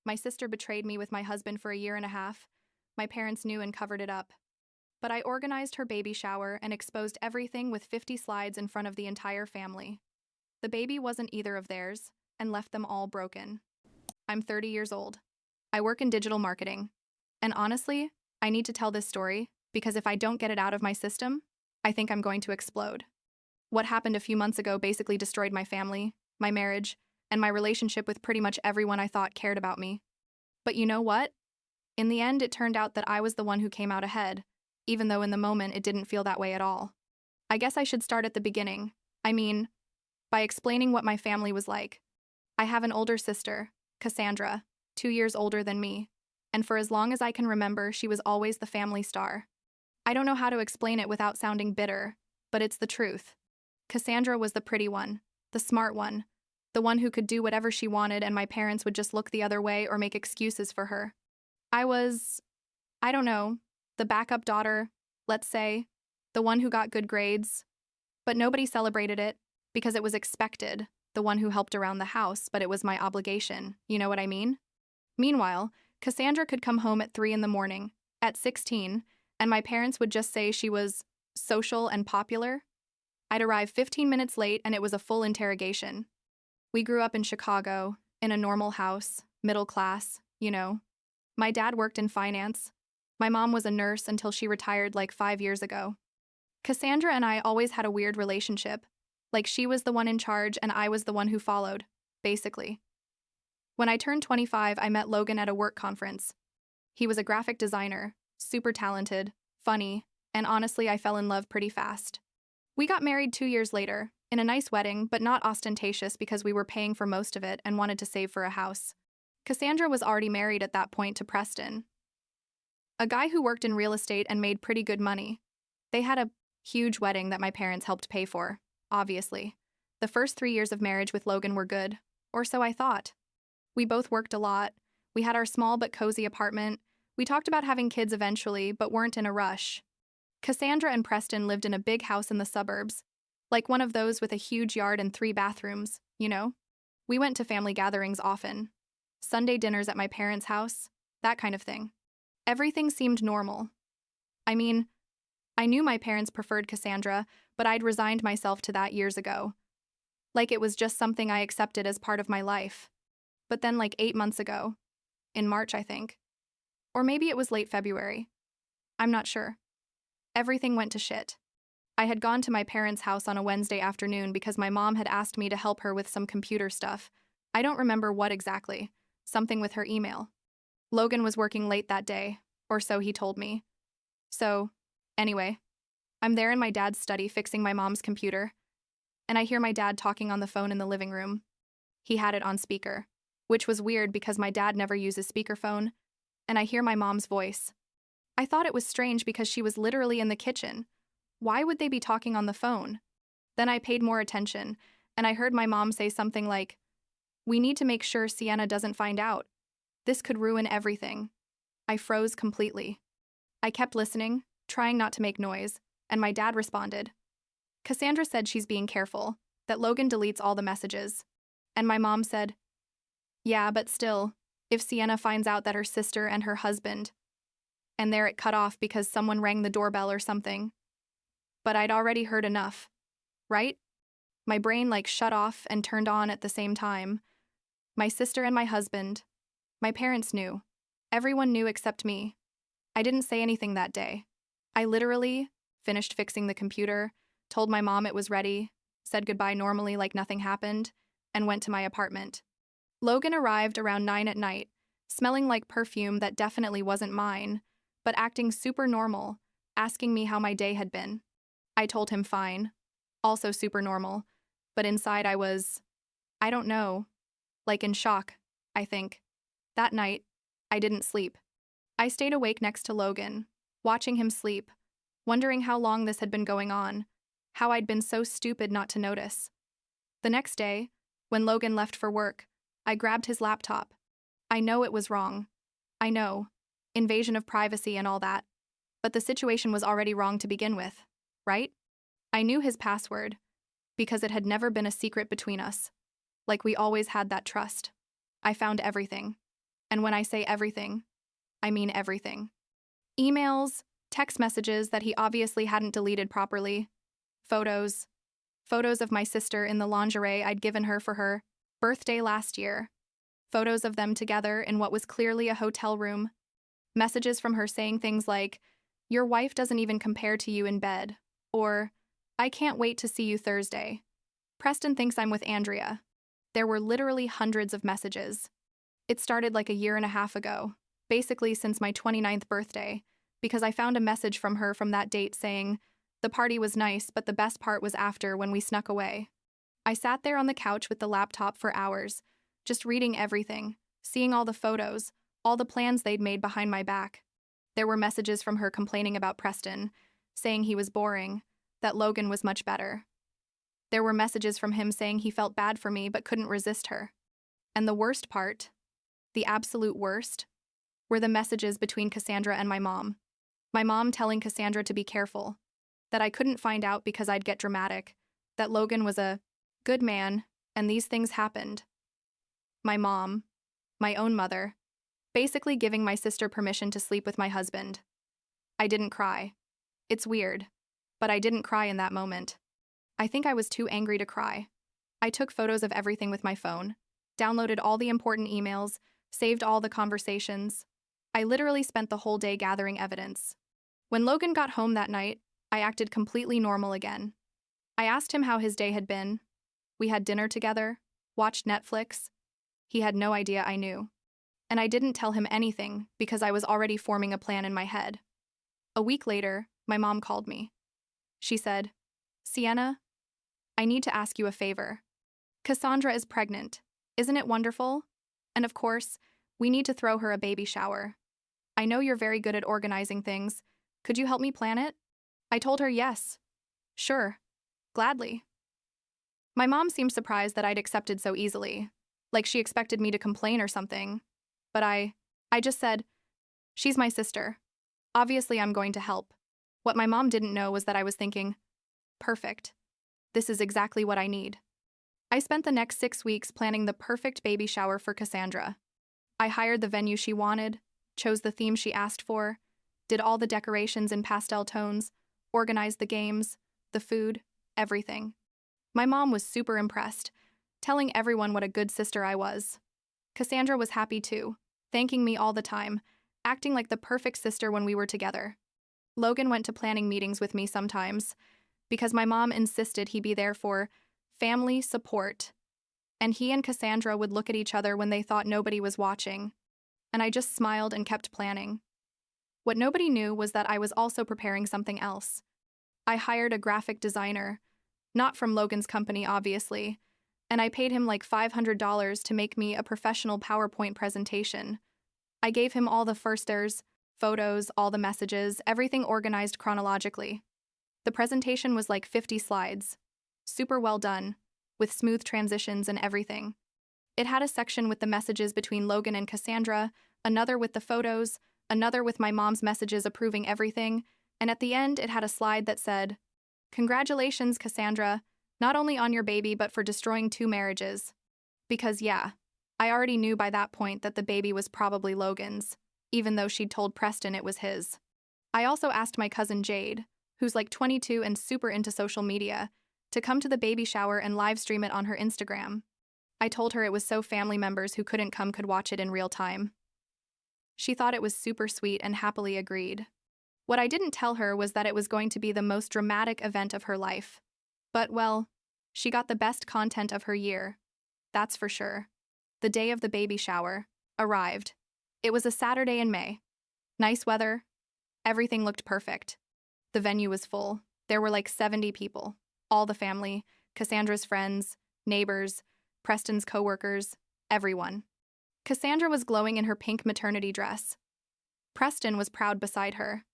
My sister betrayed me with my husband for a year and a half. My parents knew and covered it up. But I organized her baby shower and exposed everything with 50 slides in front of the entire family. The baby wasn't either of theirs, and left them all broken. I'm 30 years old. I work in digital marketing. And honestly, I need to tell this story because if I don't get it out of my system, I think I'm going to explode. What happened a few months ago basically destroyed my family, my marriage, and my relationship with pretty much everyone I thought cared about me. But you know what? In the end, it turned out that I was the one who came out ahead, even though in the moment it didn't feel that way at all. I guess I should start at the beginning. I mean, by explaining what my family was like. I have an older sister, Cassandra, 2 years older than me, and for as long as I can remember, she was always the family star. I don't know how to explain it without sounding bitter, but it's the truth. Cassandra was the pretty one, the smart one, the one who could do whatever she wanted and my parents would just look the other way or make excuses for her. I was, I don't know, the backup daughter, let's say, the one who got good grades, but nobody celebrated it because it was expected, the one who helped around the house, but it was my obligation, you know what I mean? Meanwhile, Cassandra could come home at 3 in the morning, at 16, and my parents would just say she was social and popular. I'd arrive 15 minutes late and it was a full interrogation. We grew up in Chicago, in a normal house, middle class, you know. My dad worked in finance. My mom was a nurse until she retired like 5 years ago. Cassandra and I always had a weird relationship. Like she was the one in charge and I was the one who followed, basically. When I turned 25, I met Logan at a work conference. He was a graphic designer, super talented, funny, and honestly, I fell in love pretty fast. We got married 2 years later, in a nice wedding, but not ostentatious because we were paying for most of it and wanted to save for a house. Cassandra was already married at that point to Preston, a guy who worked in real estate and made pretty good money. They had a huge wedding that my parents helped pay for, obviously. The first 3 years of marriage with Logan were good, or so I thought. We both worked a lot. We had our small but cozy apartment. We talked about having kids eventually, but weren't in a rush. Cassandra and Preston lived in a big house in the suburbs, like one of those with a huge yard and 3 bathrooms, you know? We went to family gatherings often. Sunday dinners at my parents' house, that kind of thing. Everything seemed normal. I mean, I knew my parents preferred Cassandra, but I'd resigned myself to that years ago. Like it was just something I accepted as part of my life. But then like 8 months ago, in March, I think. Or maybe it was late February. I'm not sure. Everything went to shit. I had gone to my parents' house on a Wednesday afternoon because my mom had asked me to help her with some computer stuff. I don't remember what exactly. Something with her email. Logan was working late that day, or so he told me. So, anyway, I'm there in my dad's study fixing my mom's computer, and I hear my dad talking on the phone in the living room. He had it on speaker, which was weird because my dad never uses speakerphone, and I hear my mom's voice. I thought it was strange because she was literally in the kitchen. Why would they be talking on the phone? Then I paid more attention, and I heard my mom say something like, "We need to make sure Sienna doesn't find out. This could ruin everything." I froze completely. I kept listening, trying not to make noise, and my dad responded. Cassandra said she's being careful, that Logan deletes all the messages. And my mom said, "Yeah, but still, if Sienna finds out that her sister and her husband," and there it cut off because someone rang the doorbell or something. But I'd already heard enough, right? My brain shut off and turned on at the same time. My sister and my husband. My parents knew. Everyone knew except me. I didn't say anything that day. I literally finished fixing the computer, told my mom it was ready, said goodbye normally like nothing happened, and went to my apartment. Logan arrived around 9 at night, smelling like perfume that definitely wasn't mine, but acting super normal, asking me how my day had been. I told him fine, also super normal, but inside I don't know, in shock, I think. That night, I didn't sleep. I stayed awake next to Logan, watching him sleep, wondering how long this had been going on, how I'd been so stupid not to notice. The next day, when Logan left for work, I grabbed his laptop. I know it was wrong. I know. Invasion of privacy and all that. But the situation was already wrong to begin with, right? I knew his password, because it had never been a secret between us. Like we always had that trust. I found everything. And when I say everything, I mean everything. Emails, text messages that he obviously hadn't deleted properly, photos, photos of my sister in the lingerie I'd given her for her birthday last year, photos of them together in what was clearly a hotel room, messages from her saying things like, "Your wife doesn't even compare to you in bed," or, "I can't wait to see you Thursday. Preston thinks I'm with Andrea." There were literally hundreds of messages. It started like a year and a half ago, basically since my 29th birthday, because I found a message from her from that date saying, "The party was nice, but the best part was after when we snuck away." I sat there on the couch with the laptop for hours, just reading everything, seeing all the photos, all the plans they'd made behind my back. There were messages from her complaining about Preston, saying he was boring, that Logan was much better. There were messages from him saying he felt bad for me but couldn't resist her. And the worst part, the absolute worst, were the messages between Cassandra and my mom. My mom telling Cassandra to be careful, that I couldn't find out because I'd get dramatic, that Logan was a good man, and these things happened. My mom, my own mother, basically giving my sister permission to sleep with my husband. I didn't cry. It's weird, but I didn't cry in that moment. I think I was too angry to cry. I took photos of everything with my phone, downloaded all the important emails, saved all the conversations. I literally spent the whole day gathering evidence. When Logan got home that night, I acted completely normal again. I asked him how his day had been. We had dinner together, watched Netflix. He had no idea I knew. And I didn't tell him anything because I was already forming a plan in my head. A week later, my mom called me. She said, "Sienna, I need to ask you a favor. Cassandra is pregnant. Isn't it wonderful? And of course, we need to throw her a baby shower. I know you're very good at organizing things. Could you help me plan it?" I told her yes. Sure. Gladly. My mom seemed surprised that I'd accepted so easily, like she expected me to complain or something. But I just said, "She's my sister. Obviously, I'm going to help." What my mom didn't know was that I was thinking, perfect. This is exactly what I need. I spent the next 6 weeks planning the perfect baby shower for Cassandra. I hired the venue she wanted, chose the theme she asked for, did all the decorations in pastel tones, organized the games, the food, everything. My mom was super impressed, telling everyone what a good sister I was. Cassandra was happy too, thanking me all the time, acting like the perfect sister when we were together. Logan went to planning meetings with me sometimes, because my mom insisted he be there for family support. And he and Cassandra would look at each other when they thought nobody was watching. And I just smiled and kept planning. What nobody knew was that I was also preparing something else. I hired a graphic designer, not from Logan's company, obviously, and I paid him like $500 to make me a professional PowerPoint presentation. I gave him all the firsters, photos, all the messages, everything organized chronologically. The presentation was like 50 slides. Super well done, with smooth transitions and everything. It had a section with the messages between Logan and Cassandra, another with the photos, another with my mom's messages approving everything, and at the end it had a slide that said, "Congratulations, Cassandra, not only on your baby but for destroying 2 marriages." Because yeah, I already knew by that point that the baby was probably Logan's, even though she'd told Preston it was his. I also asked my cousin Jade, who's like 22 and super into social media, to come to the baby shower and live stream it on her Instagram. I told her it was so family members who couldn't come could watch it in real time. She thought it was super sweet and happily agreed. What I didn't tell her was that it was going to be the most dramatic event of her life. But, well, she got the best content of her year. That's for sure. The day of the baby shower arrived. It was a Saturday in May. Nice weather. Everything looked perfect. The venue was full. There were like 70 people. All the family, Cassandra's friends, neighbors, Preston's coworkers, everyone. Cassandra was glowing in her pink maternity dress. Preston was proud beside her.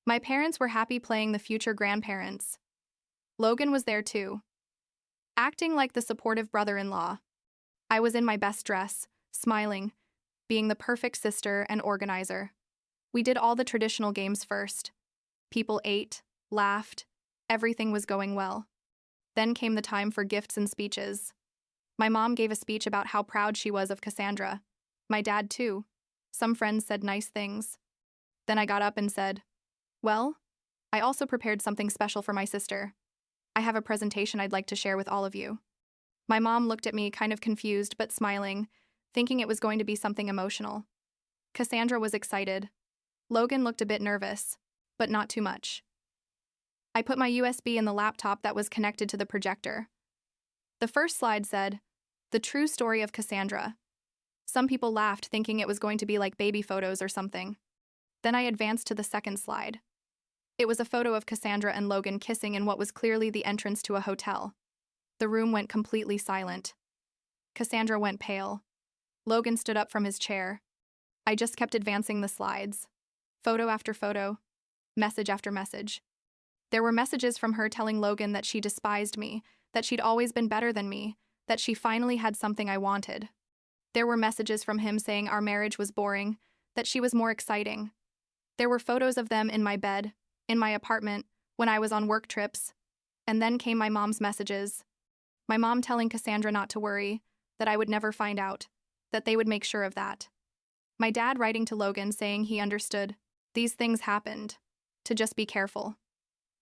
My parents were happy playing the future grandparents. Logan was there too, acting like the supportive brother-in-law. I was in my best dress, smiling, being the perfect sister and organizer. We did all the traditional games first. People ate, laughed, everything was going well. Then came the time for gifts and speeches. My mom gave a speech about how proud she was of Cassandra. My dad too, Some friends said nice things. Then I got up and said, "Well, I also prepared something special for my sister. I have a presentation I'd like to share with all of you." My mom looked at me, kind of confused but smiling, thinking it was going to be something emotional. Cassandra was excited. Logan looked a bit nervous, but not too much. I put my USB in the laptop that was connected to the projector. The first slide said, "The true story of Cassandra." Some people laughed, thinking it was going to be like baby photos or something. Then I advanced to the second slide. It was a photo of Cassandra and Logan kissing in what was clearly the entrance to a hotel. The room went completely silent. Cassandra went pale. Logan stood up from his chair. I just kept advancing the slides. Photo after photo, message after message. There were messages from her telling Logan that she despised me, that she'd always been better than me, that she finally had something I wanted. There were messages from him saying our marriage was boring, that she was more exciting. There were photos of them in my bed, in my apartment, when I was on work trips. And then came my mom's messages. My mom telling Cassandra not to worry, that I would never find out, that they would make sure of that. My dad writing to Logan saying he understood. These things happened. To just be careful.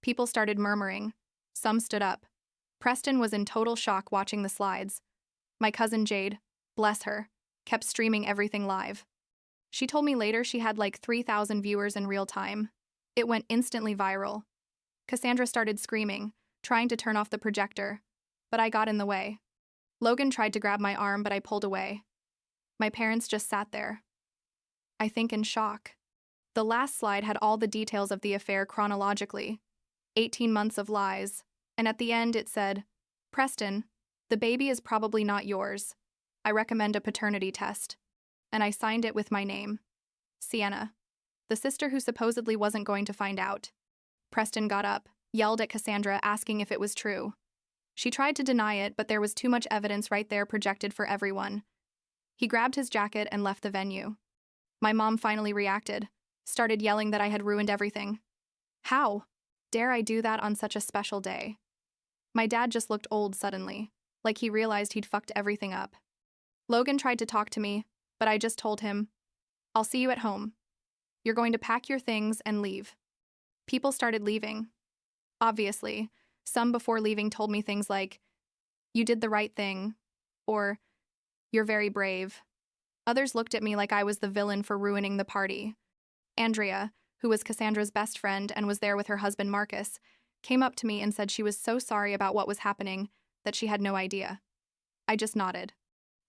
People started murmuring. Some stood up. Preston was in total shock watching the slides. My cousin Jade, bless her, kept streaming everything live. She told me later she had like 3,000 viewers in real time. It went instantly viral. Cassandra started screaming, trying to turn off the projector, but I got in the way. Logan tried to grab my arm, but I pulled away. My parents just sat there. I think in shock. The last slide had all the details of the affair chronologically. 18 months of lies. And at the end it said, "Preston, the baby is probably not yours. I recommend a paternity test." And I signed it with my name. Sienna. The sister who supposedly wasn't going to find out. Preston got up, yelled at Cassandra, asking if it was true. She tried to deny it, but there was too much evidence right there projected for everyone. He grabbed his jacket and left the venue. My mom finally reacted, started yelling that I had ruined everything. How dare I do that on such a special day? My dad just looked old suddenly, like he realized he'd fucked everything up. Logan tried to talk to me, but I just told him, "I'll see you at home. You're going to pack your things and leave." People started leaving. Obviously, some before leaving told me things like, "You did the right thing," or "You're very brave." Others looked at me like I was the villain for ruining the party. Andrea, who was Cassandra's best friend and was there with her husband Marcus, came up to me and said she was so sorry about what was happening, that she had no idea. I just nodded.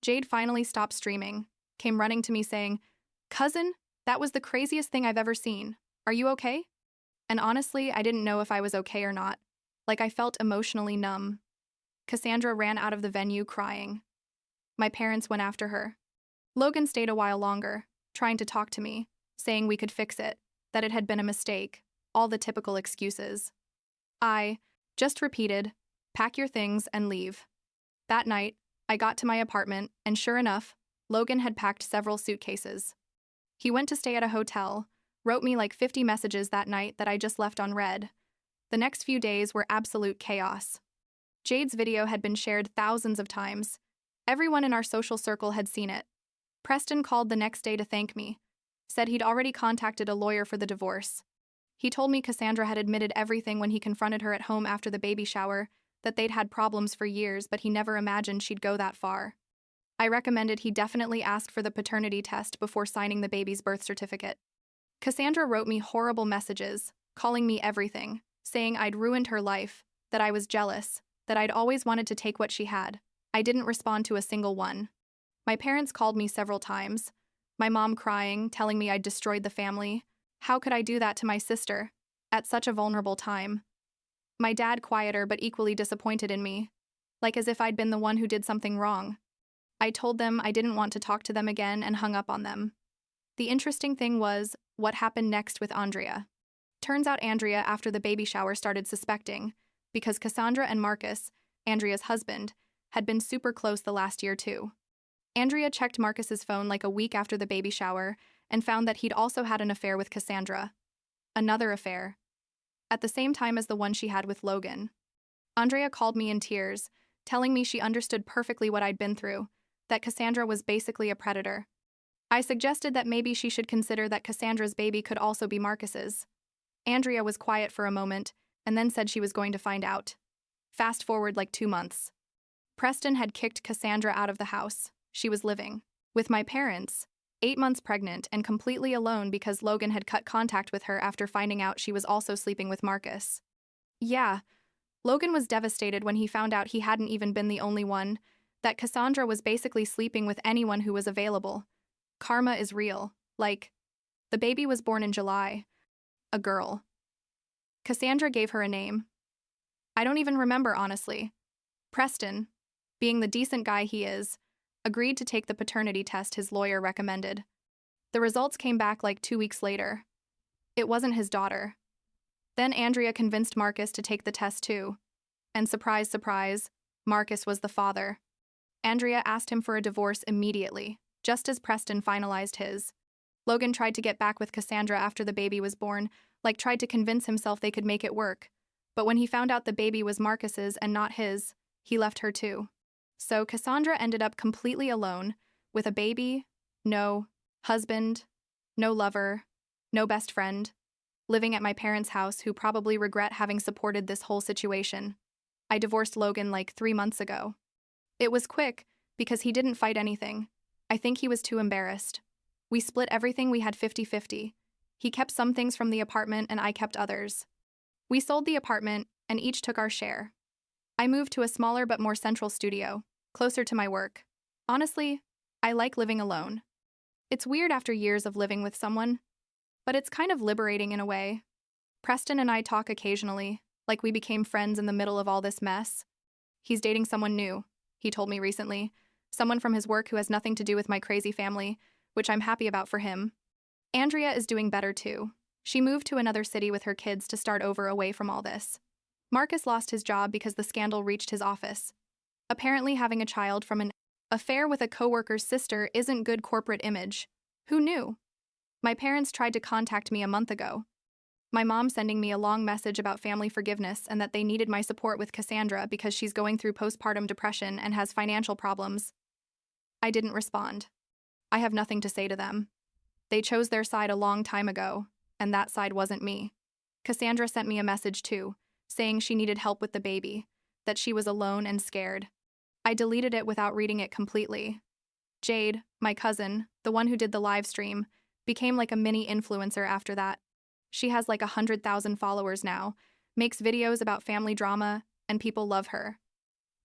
Jade finally stopped streaming, came running to me saying, "Cousin, that was the craziest thing I've ever seen. Are you okay?" And honestly, I didn't know if I was okay or not. Like I felt emotionally numb. Cassandra ran out of the venue crying. My parents went after her. Logan stayed a while longer, trying to talk to me, saying we could fix it, that it had been a mistake, all the typical excuses. I just repeated, "Pack your things and leave." That night, I got to my apartment, and sure enough, Logan had packed several suitcases. He went to stay at a hotel, wrote me like 50 messages that night that I just left unread. The next few days were absolute chaos. Jade's video had been shared thousands of times. Everyone in our social circle had seen it. Preston called the next day to thank me, said he'd already contacted a lawyer for the divorce. He told me Cassandra had admitted everything when he confronted her at home after the baby shower, that they'd had problems for years, but he never imagined she'd go that far. I recommended he definitely ask for the paternity test before signing the baby's birth certificate. Cassandra wrote me horrible messages, calling me everything, saying I'd ruined her life, that I was jealous, that I'd always wanted to take what she had. I didn't respond to a single one. My parents called me several times, my mom crying, telling me I'd destroyed the family. How could I do that to my sister, at such a vulnerable time? My dad quieter but equally disappointed in me, like as if I'd been the one who did something wrong. I told them I didn't want to talk to them again and hung up on them. The interesting thing was what happened next with Andrea. Turns out Andrea, after the baby shower, started suspecting, because Cassandra and Marcus, Andrea's husband, had been super close the last year too. Andrea checked Marcus's phone like a week after the baby shower and found that he'd also had an affair with Cassandra. Another affair. At the same time as the one she had with Logan. Andrea called me in tears, telling me she understood perfectly what I'd been through, that Cassandra was basically a predator. I suggested that maybe she should consider that Cassandra's baby could also be Marcus's. Andrea was quiet for a moment and then said she was going to find out. Fast forward like 2 months. Preston had kicked Cassandra out of the house she was living with my parents, 8 months pregnant and completely alone because Logan had cut contact with her after finding out she was also sleeping with Marcus. Yeah, Logan was devastated when he found out he hadn't even been the only one, that Cassandra was basically sleeping with anyone who was available. Karma is real. Like, the baby was born in July. A girl. Cassandra gave her a name. I don't even remember, honestly. Preston, being the decent guy he is, agreed to take the paternity test his lawyer recommended. The results came back like 2 weeks later. It wasn't his daughter. Then Andrea convinced Marcus to take the test too. And surprise, surprise, Marcus was the father. Andrea asked him for a divorce immediately, just as Preston finalized his. Logan tried to get back with Cassandra after the baby was born, like tried to convince himself they could make it work. But when he found out the baby was Marcus's and not his, he left her too. So Cassandra ended up completely alone, with a baby, no husband, no lover, no best friend, living at my parents' house who probably regret having supported this whole situation. I divorced Logan like 3 months ago. It was quick, because he didn't fight anything. I think he was too embarrassed. We split everything we had 50-50. He kept some things from the apartment and I kept others. We sold the apartment and each took our share. I moved to a smaller but more central studio, closer to my work. Honestly, I like living alone. It's weird after years of living with someone, but it's kind of liberating in a way. Preston and I talk occasionally, like we became friends in the middle of all this mess. He's dating someone new, he told me recently, someone from his work who has nothing to do with my crazy family, which I'm happy about for him. Andrea is doing better too. She moved to another city with her kids to start over away from all this. Marcus lost his job because the scandal reached his office. Apparently having a child from an affair with a coworker's sister isn't good corporate image. Who knew? My parents tried to contact me a month ago. My mom sending me a long message about family forgiveness and that they needed my support with Cassandra because she's going through postpartum depression and has financial problems. I didn't respond. I have nothing to say to them. They chose their side a long time ago, and that side wasn't me. Cassandra sent me a message too, saying she needed help with the baby, that she was alone and scared. I deleted it without reading it completely. Jade, my cousin, the one who did the live stream, became like a mini influencer after that. She has like 100,000 followers now, makes videos about family drama, and people love her.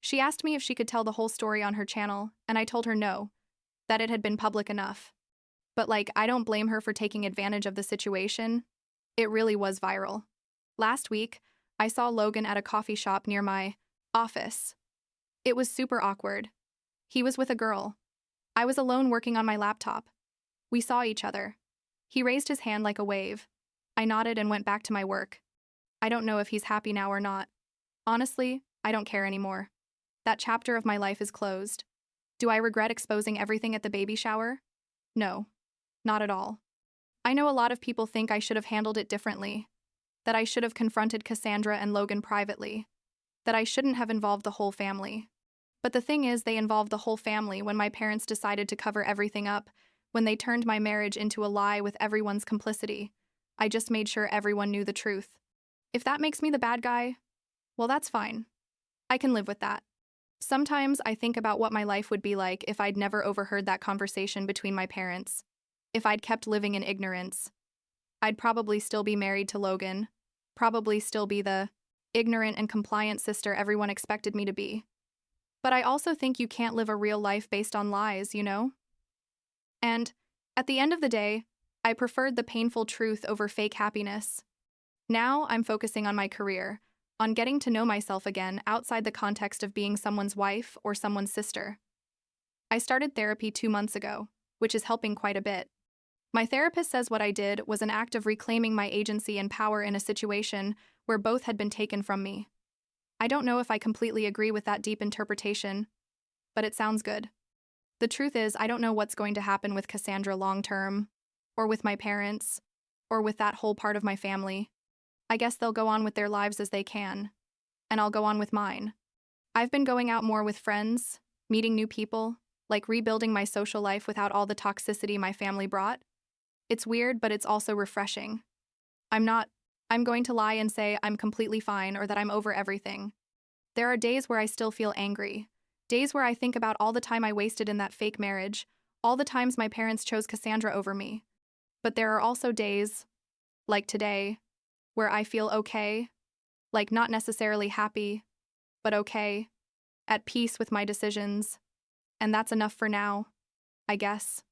She asked me if she could tell the whole story on her channel, and I told her no, that it had been public enough. But I don't blame her for taking advantage of the situation. It really was viral. Last week, I saw Logan at a coffee shop near my office. It was super awkward. He was with a girl. I was alone working on my laptop. We saw each other. He raised his hand like a wave. I nodded and went back to my work. I don't know if he's happy now or not. Honestly, I don't care anymore. That chapter of my life is closed. Do I regret exposing everything at the baby shower? No, not at all. I know a lot of people think I should have handled it differently, that I should have confronted Cassandra and Logan privately, that I shouldn't have involved the whole family. But the thing is, they involved the whole family when my parents decided to cover everything up, when they turned my marriage into a lie with everyone's complicity. I just made sure everyone knew the truth. If that makes me the bad guy, well, that's fine. I can live with that. Sometimes I think about what my life would be like if I'd never overheard that conversation between my parents. If I'd kept living in ignorance. I'd probably still be married to Logan. Probably still be the ignorant and compliant sister everyone expected me to be. But I also think you can't live a real life based on lies, you know? And, at the end of the day, I preferred the painful truth over fake happiness. Now I'm focusing on my career, on getting to know myself again outside the context of being someone's wife or someone's sister. I started therapy 2 months ago, which is helping quite a bit. My therapist says what I did was an act of reclaiming my agency and power in a situation where both had been taken from me. I don't know if I completely agree with that deep interpretation, but it sounds good. The truth is, I don't know what's going to happen with Cassandra long term, or with my parents, or with that whole part of my family. I guess they'll go on with their lives as they can, and I'll go on with mine. I've been going out more with friends, meeting new people, like rebuilding my social life without all the toxicity my family brought. It's weird, but it's also refreshing. I'm not, I'm going to lie and say I'm completely fine or that I'm over everything. There are days where I still feel angry. Days where I think about all the time I wasted in that fake marriage, all the times my parents chose Cassandra over me. But there are also days, like today, where I feel okay, like not necessarily happy, but okay, at peace with my decisions. And that's enough for now, I guess.